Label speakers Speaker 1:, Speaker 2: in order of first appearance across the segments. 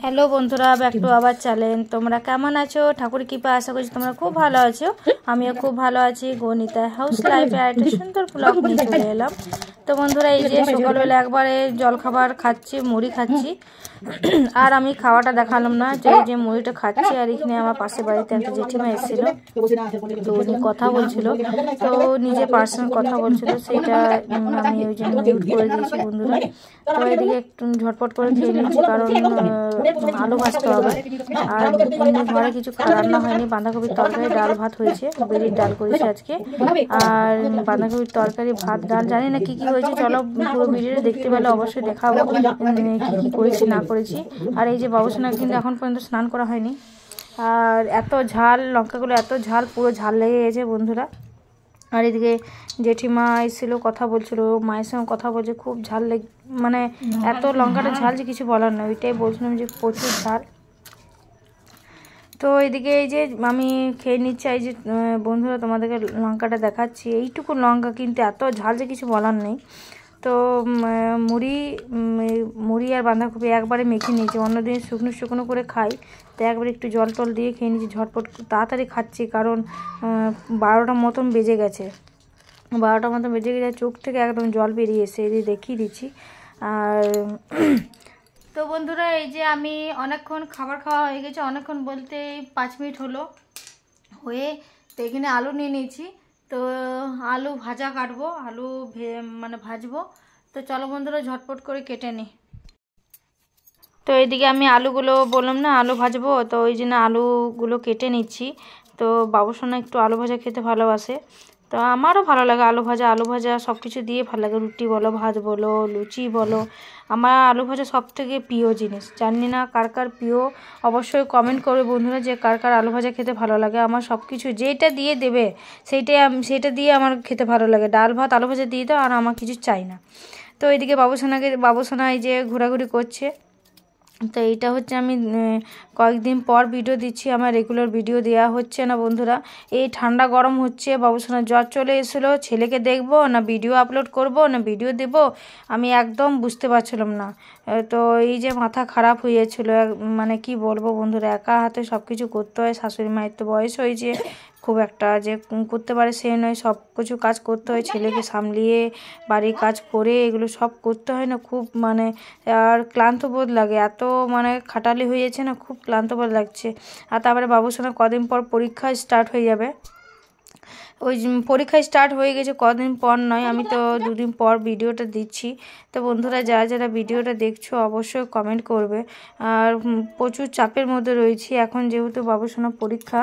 Speaker 1: Hello বন্ধুরা, back to আবার channel. তোমরা কেমন আছো? ঠাকুর কৃপা আশা করছি তোমরা খুব ভালো আছো। আমিও খুব ভালো আছি। গণিতা হাউস লাইফে একটা সুন্দর ব্লগ নিয়ে চলে এলাম। তো বন্ধুরা, এই যে সকালবেলা একবারে জলখাবার খাচ্ছি, মুড়ি খাচ্ছি। আর আমি খাওয়াটা দেখালাম না, যে এই যে মুড়িটা খাচ্ছি। আর এখানে আমার পাশের বাড়িতে একটা জেঠিমা এসেছিল, তো উনি কথা বলছিল, তো নিজে পার্সোনাল কথা বলছিল, সেটা আমি ওই জন্য মিউট করে দিয়েছি বন্ধুরা। তো এদিকে একটু ঝটপট করে খেয়ে নিচ্ছি, কারণ আলু ভাজতে হবে। আর ঘরে কিছু রান্না হয়নি, বাঁধাকপির তরকারি, ডাল ভাত হয়েছে, বেরির ডাল করেছি আজকে। আর বাঁধাকপির তরকারি, ভাত, ডাল, জানি না কি কি হয়েছে। চলো পুরো ভিডিওটা দেখতে পেলে অবশ্যই দেখাবো কি কি করেছি না করেছি। আর এই যে বাবুসোনা কিন্তু এখন পর্যন্ত স্নান করা হয়নি। আর এত ঝাল, লঙ্কাগুলো এত ঝাল, পুরো ঝাল লেগে গেছে বন্ধুরা। আর এদিকে জেঠিমা এসেছিল, কথা বলছিল, মায়ের সঙ্গে কথা বলছে, খুব ঝাল মানে এত লঙ্কাটা ঝাল যে কিছু বলার না। ওইটাই বলছিলাম যে প্রচুর ঝাল। তো এদিকে এই যে আমি খেয়ে নিচ্ছি। এই যে বন্ধুরা তোমাদেরকে লঙ্কাটা দেখাচ্ছি, এইটুকু লঙ্কা কিন্তু এত ঝাল যে কিছু বলার নেই। তো মুড়ি আর বাঁধাকপি একবারে মেখে নিয়েছি, অন্যদিন শুকনো শুকনো করে খাই, তো একবারে একটু জল টল দিয়ে খেয়ে নিয়েছি। ঝটপট তাড়াতাড়ি খাচ্ছি, কারণ 12টার মতন বেজে গেছে। চোখ থেকে একদম জল বেরিয়ে এসে এই যে দেখিয়ে দিচ্ছি। আর তো বন্ধুরা, এই যে আমি অনেকক্ষণ খাবার খাওয়া হয়ে গেছে, অনেকক্ষণ বলতে 5 মিনিট হলো হয়ে। তো এখানে আলু নিয়ে নিয়েছি, তো আলু ভাজা কাটবো, আলু মানে ভাজবো। তো চলো বন্ধুরা ঝটপট করে কেটে নিই। তো এইদিকে আমি আলুগুলো বললাম না আলু ভাজবো, তো ওই জন্য আলুগুলো কেটে নিচ্ছি। তো বাবুসোনা একটু আলু ভাজা খেতে ভালোবাসে, তো আমারও ভালো লাগে আলু ভাজা সব কিছু দিয়ে ভালো লাগে। রুটি বলো, ভাত বলো, লুচি বলো, আমার আলু ভাজা সব থেকে প্রিয় জিনিস। জানি না কার কার প্রিয়, অবশ্যই কমেন্ট করবে বন্ধুরা যে কার কার আলু ভাজা খেতে ভালো লাগে। আমার সব কিছু যেটা দিয়ে দেবে সেটা দিয়ে আমার খেতে ভালো লাগে। ডাল ভাত আলু ভাজা দিয়ে দাও, আর আমার কিছু চাই না। তো এইদিকে বাবুসোনা এই যে ঘোরাঘুরি করছে। তো এইটা হচ্ছে আমি কয়েকদিন পর ভিডিও দিচ্ছি, আমার রেগুলার ভিডিও দেওয়া হচ্ছে না বন্ধুরা। এই ঠান্ডা গরম হচ্ছে, বাবুসোনার জ্বর চলে এসেছিলো, ছেলেকে দেখবো না ভিডিও আপলোড করব না ভিডিও দেব, আমি একদম বুঝতে পারছিলাম না। তো এই যে মাথা খারাপ হয়েছিল, মানে কি বলবো বন্ধুরা, একা হাতে সব কিছু করতে হয়। শাশুড়ি মায়ের তো বয়স হয়েছে, খুব একটা যে করতে পারে সে নয়, সব কিছু কাজ করতে হয়, ছেলেকে সামলিয়ে বাড়ির কাজ করে এগুলো সব করতে হয় না, খুব মানে আর ক্লান্ত বোধ লাগে, এত মানে খাটালি হয়েছে না, খুব ক্লান্ত বোধ লাগছে। আর তারপরে বাবুসোনার কদিন পর পরীক্ষা স্টার্ট হয়ে যাবে, ওই পরীক্ষা স্টার্ট হয়ে গেছে, কদিন পর নয়, আমি তো 2 দিন পর ভিডিওটা দিচ্ছি। তো বন্ধুরা যারা যারা ভিডিওটা দেখছো অবশ্যই কমেন্ট করবে। আর প্রচুর চাপের মধ্যে রয়েছি এখন, যেহেতু বাবুসোনার পরীক্ষা।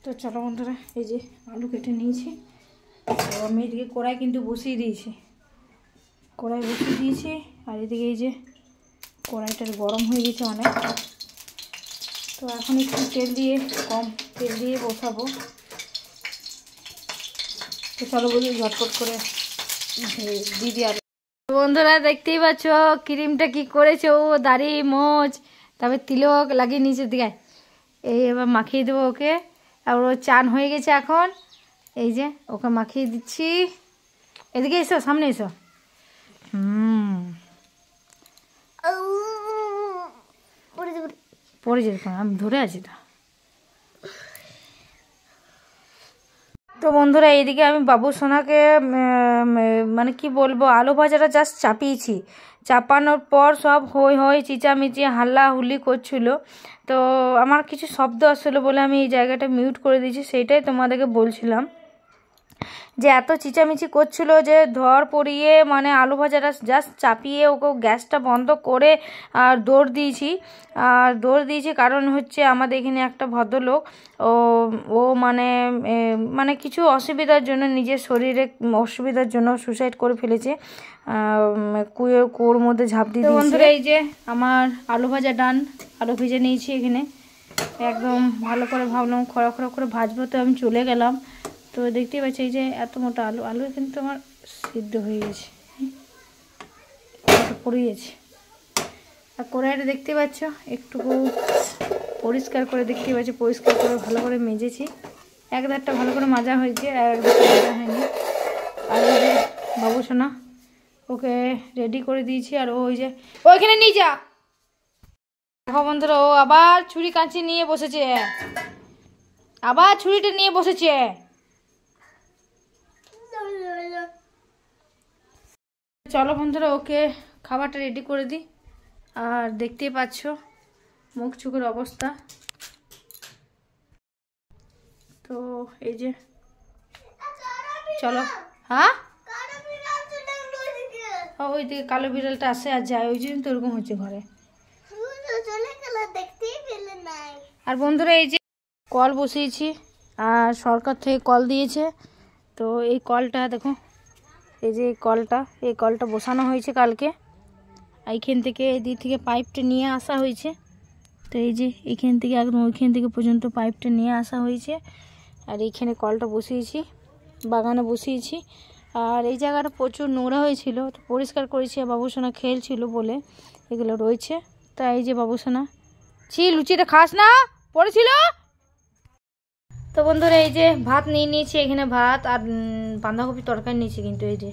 Speaker 1: তো চলো বন্ধুরা, এই যে আলু কেটে নিয়েছি, তো আমি এদিকে কড়াই কিন্তু বসিয়ে দিয়েছি, আর এদিকে এই যে কড়াইটা গরম হয়ে গেছে অনেক। তো এখন একটু কম তেল দিয়ে বসাবো। তো চলো বলি ঝটপট করে দিদি। আর বন্ধুরা দেখতেই পাচ্ছ ক্রিমটা কি করেছে, ও দাড়ি মোচ তারপরে তিলক লাগিয়ে নিচের দিকে, এই এবার মাখিয়ে দেবো ওকে। আর ও চান হয়ে গেছে এখন, এই যে ওকে মাখিয়ে দিচ্ছি। এদিকে এসো, সামনে এসো। পরে যেতে আমি ধরে আছি তো। তো বন্ধুরা এইদিকে আমি বাবুসোনাকে মানে কি বলবো, আলু ভাজাটা জাস্ট চাপিয়েছি, চাপানোর পর সব হই চিচামিচি হাল্লা হুল্লি করছিল। তো আমার কিছু শব্দ আসছিলো বলে আমি এই জায়গাটা মিউট করে দিয়েছি, সেইটাই তোমাদেরকে বলছিলাম যে এত চিচামিচি করছিল যে ধর পড়িয়ে মানে আলু ভাজাটা জাস্ট চাপিয়ে ওকে গ্যাসটা বন্ধ করে আর দৌড় দিয়েছি। কারণ হচ্ছে আমাদের এখানে একটা ভদ্রলোক, ও মানে কিছু অসুবিধার জন্য, নিজের শরীরে অসুবিধার জন্য সুসাইড করে ফেলেছে, কুয়োর মধ্যে ঝাঁপ দিয়ে দিয়েছে। বন্ধুরা এই যে আমার আলু ভাজা ডান, আলু ভেজে নিয়েছি এখানে একদম ভালো করে, ভাবলাম খড়া করে ভাজবো, তো আমি চলে গেলাম। তো দেখতেই পাচ্ছি এই যে এত মোটা আলু কিন্তু আমার সিদ্ধ হয়ে গেছে, পড়ে গেছে। আর কড়াইটা দেখতে পাচ্ছ একটুকু পরিষ্কার করে, দেখতে পাচ্ছি পরিষ্কার করে ভালো করে মেজেছি, এক ধারটা ভালো করে মাজা হয়েছে, আর এক ধারটা মাজা হয়নি। আর ওই যে বাবুসোনা ওকে রেডি করে দিয়েছি, আর ওই যে ওইখানে নিয়ে যা, দেখো বন্ধুরা, ও আবার ছুরি কাঁচি নিয়ে বসেছে, আবার ছুরিটা নিয়ে বসেছে। চলো বন্ধুরা, ওকে খাবারটা রেডি করে দিই। আর দেখতেই পাচ্ছ মুখ চোখের অবস্থা। তো এই যে চলো। হ্যাঁ, ওই দিকে কালো বিড়ালটা আসে আর যায়, ওই জন্য তো ওরকম হচ্ছে ঘরে। আর বন্ধুরা, এই যে কল বসিয়েছি, আর সরকার থেকে কল দিয়েছে। তো এই কলটা দেখো, এই যে এই কলটা বসানো হয়েছে কালকে। এইখান থেকে এদিক থেকে পাইপটা নিয়ে আসা হয়েছে। তো এই যে এখান থেকে একদম ওইখান থেকে পর্যন্ত পাইপটা নিয়ে আসা হয়েছে। আর এইখানে কলটা বসিয়েছি, বাগানে বসিয়েছি। আর এই জায়গাটা প্রচুর নোংরা হয়েছিল, তো পরিষ্কার করেছি। বাবুসোনা খেলছিল বলে এগুলো রয়েছে। তাই এই যে বাবুসোনা, লুচিটা খাস না, পড়েছিল। তো বন্ধুরা, এই যে ভাত নিয়ে নিয়েছি, এখানে ভাত আর বাঁধাকপির তরকারি নিয়েছি। কিন্তু এই যে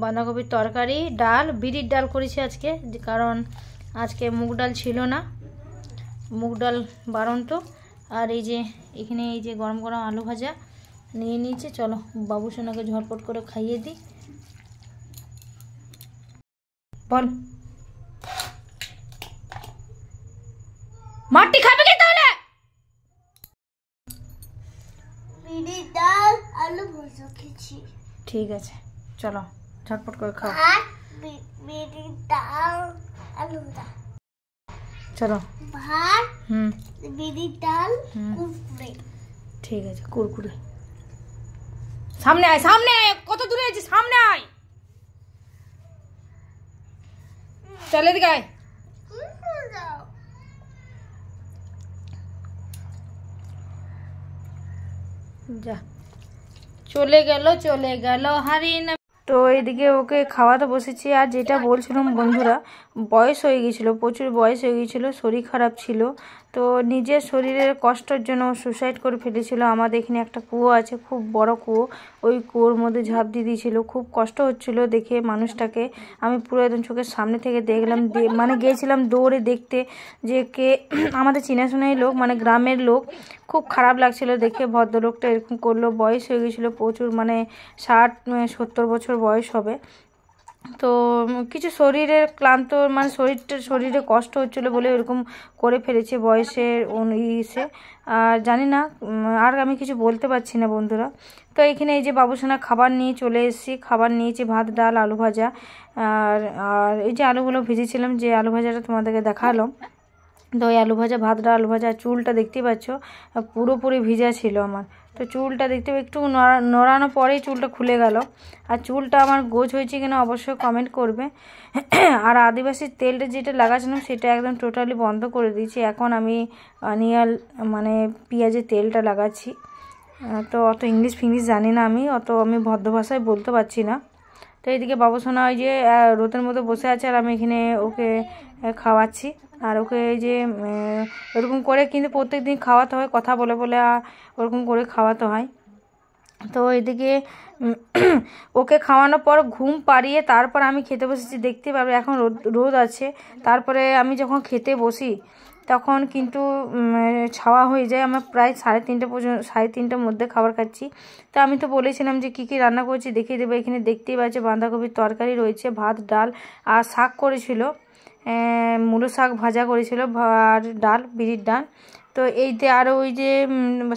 Speaker 1: বাঁধাকপির তরকারি, ডাল, বিরির ডাল করেছি আজকে, কারণ আজকে মুগ ডাল ছিল না, মুগ ডাল বারণ তো। আর এই যে এখানে এই যে গরম গরম আলু ভাজা নিয়ে নিয়েছি। চলো বাবুসোনাকে ঝটপট করে খাইয়ে দিই। বল, মাটি খাবে কি তাহলে?
Speaker 2: বিরির ডাল আলু ভাজা খেয়েছি।
Speaker 1: ঠিক আছে, চলো ঝটপট করে খাও।
Speaker 2: বিরির ডাল আলু ভাজা,
Speaker 1: চলো
Speaker 2: ভাত, বিরির ডাল, কুরকুরে।
Speaker 1: ঠিক আছে, কুরকুরে। সামনে আয়, সামনে আয়, কত দূরে আছে, সামনে আয়, চলে দিকে আয়। যা, চলে গেল হারিয়ে। তো এইদিকে ওকে খাওয়াতে বসেছি। আর যেটা বলছিলাম বন্ধুরা, বয়স হয়ে গিয়েছিল, প্রচুর বয়স হয়ে গিয়েছিল, শরীর খারাপ ছিল। তো নিজের শরীরের কষ্টের জন্য সুসাইড করে ফেলেছিল। আমাদের এখানে একটা কুয়ো আছে, খুব বড় কুয়ো, ওই কুয়োর মধ্যে ঝাঁপ দিয়ে দিয়েছিল। খুব কষ্ট হচ্ছিল দেখে মানুষটাকে। আমি পুরো একদম চোখের সামনে থেকে দেখলাম, মানে গিয়েছিলাম দৌড়ে দেখতে যে কে, আমাদের চেনাশোনাই লোক, মানে গ্রামের লোক। খুব খারাপ লাগছিল দেখে ভদ্রলোকটা এরকম করলো। বয়স হয়ে গেছিলো প্রচুর, মানে 60-70 বছর বয়স হবে। তো কিছু শরীরের ক্লান্ত, মানে শরীরে কষ্ট হচ্ছিলো বলে এরকম করে ফেলেছে বয়সের ইসে। আর জানি না, আর আমি কিছু বলতে পারছি না বন্ধুরা। তো এখানে এই যে বাবুসোনা খাবার নিয়ে চলে এসেছি, খাবার নিয়েছি, ভাত, ডাল, আলু ভাজা। আর আর এই যে আলুগুলো ভেজেছিলাম, যে আলু ভাজাটা তোমাদেরকে দেখালাম। তো ওই আলু ভাজা, ভাত, ডাল, আলু ভাজা। চুলটা দেখতেই পাচ্ছ পুরোপুরি ভিজা ছিল আমার। তো চুলটা দেখতে একটু নড়ানোর পরেই চুলটা খুলে গেল। আর চুলটা আমার গোছ হয়েছে কিনা অবশ্যই কমেন্ট করবে। আর আদিবাসী তেলটা যেটা লাগাচ্ছিলাম সেটা একদম টোটালি বন্ধ করে দিয়েছি। এখন আমি অনিয়াল, মানে পেঁয়াজের তেলটা লাগাচ্ছি। তো অত ইংলিশ ফিংলিশ জানি না, আমি ভদ্র ভাষায় বলতে পারছি না। তো এইদিকে বাবুসোনা ওই যে রোদের মধ্যে বসে আছে, আর আমি এখানে ওকে খাওয়াচ্ছি। আর ওকে এই যে ওরকম করে কিন্তু প্রত্যেক দিন খাওয়াতে হয়, কথা বলে বলে ওরকম করে খাওয়াতে হয়। তো এদিকে ওকে খাওয়ানোর পর ঘুম পাড়িয়ে তারপর আমি খেতে বসেছি। দেখতে পাবে এখন রোদ আছে। তারপরে আমি যখন খেতে বসি তখন কিন্তু ছাওয়া হয়ে যায়। আমার প্রায় 3:30 পর্যন্ত, 3:30টার মধ্যে খাবার খাচ্ছি। তো আমি তো বলেছিলাম যে কী কী রান্না করছি দেখিয়ে দেবো। এখানে দেখতেই পাচ্ছি বাঁধাকপির তরকারি রয়েছে, ভাত, ডাল, আর শাক করেছিল, মূলো শাক ভাজা করেছিল, আর ডাল, বিরির ডাল। তো এইতে আরও ওই যে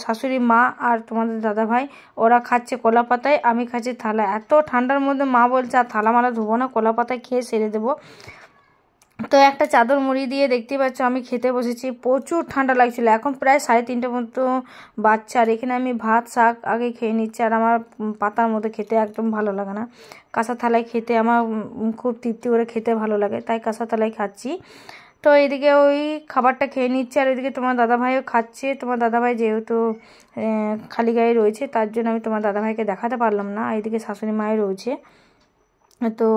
Speaker 1: শাশুড়ি মা আর তোমাদের দাদাভাই, ওরা খাচ্ছে কলা পাতায়, আমি খাচ্ছি থালায়। এত ঠান্ডার মধ্যে মা বলছে আর থালা মালা ধোবো না, কলা পাতায় খেয়ে সেরে দেবো। তো একটা চাদর মুড়ি দিয়ে দেখতেই পাচ্ছ আমি খেতে বসেছি। প্রচুর ঠান্ডা লাগছিল। এখন প্রায় 3:30 মতো বাচ্চা। আর এখানে আমি ভাত, শাক আগে খেয়ে নিচ্ছি। আর আমার পাতার মধ্যে খেতে একদম ভালো লাগে না, কাঁসা থালায় খেতে আমার খুব তৃপ্তি করে খেতে ভালো লাগে, তাই কাঁসা থালায় খাচ্ছি। তো এদিকে ওই খাবারটা খেয়ে নিচ্ছে। আর এদিকে তোমার দাদাভাইও খাচ্ছে। তোমার দাদাভাই যেহেতু খালি গায়ে রয়েছে, তার জন্য আমি তোমার দাদাভাইকে দেখাতে পারলাম না। এদিকে শাশুড়ি মায়ের রয়েছে। তো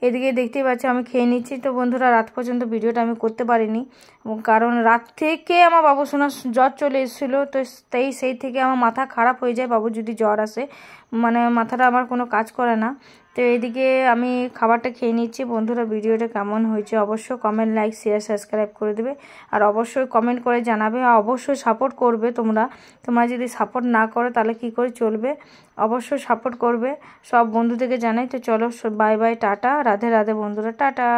Speaker 1: এদিকে দেখতেই পাচ্ছি আমি খেয়ে নিচ্ছি। তো বন্ধুরা, রাত পর্যন্ত ভিডিওটা আমি করতে পারিনি, কারণ রাত থেকে আমার বাবুসোনার জ্বর চলে এসেছিলো। তো সেই থেকে আমার মাথা খারাপ হয়ে যায়। বাবুর যদি জ্বর আসে, মানে মাথাটা আমার কোনো কাজ করে না। তো এইদিকে আমি খাবারটা খেয়ে নিচ্ছি। বন্ধুরা ভিডিওটা কেমন হয়েছে অবশ্যই কমেন্ট, লাইক, শেয়ার, সাবস্ক্রাইব করে দেবে। আর অবশ্যই কমেন্ট করে জানাবে, আর অবশ্যই সাপোর্ট করবে। তোমরা যদি সাপোর্ট না করো তাহলে কি করে চলবে, অবশ্যই সাপোর্ট করবে। সব বন্ধুদেরকে জানাই। তো চলো bye bye, tata, Radhe Radhe বন্ধুরা, টাটা।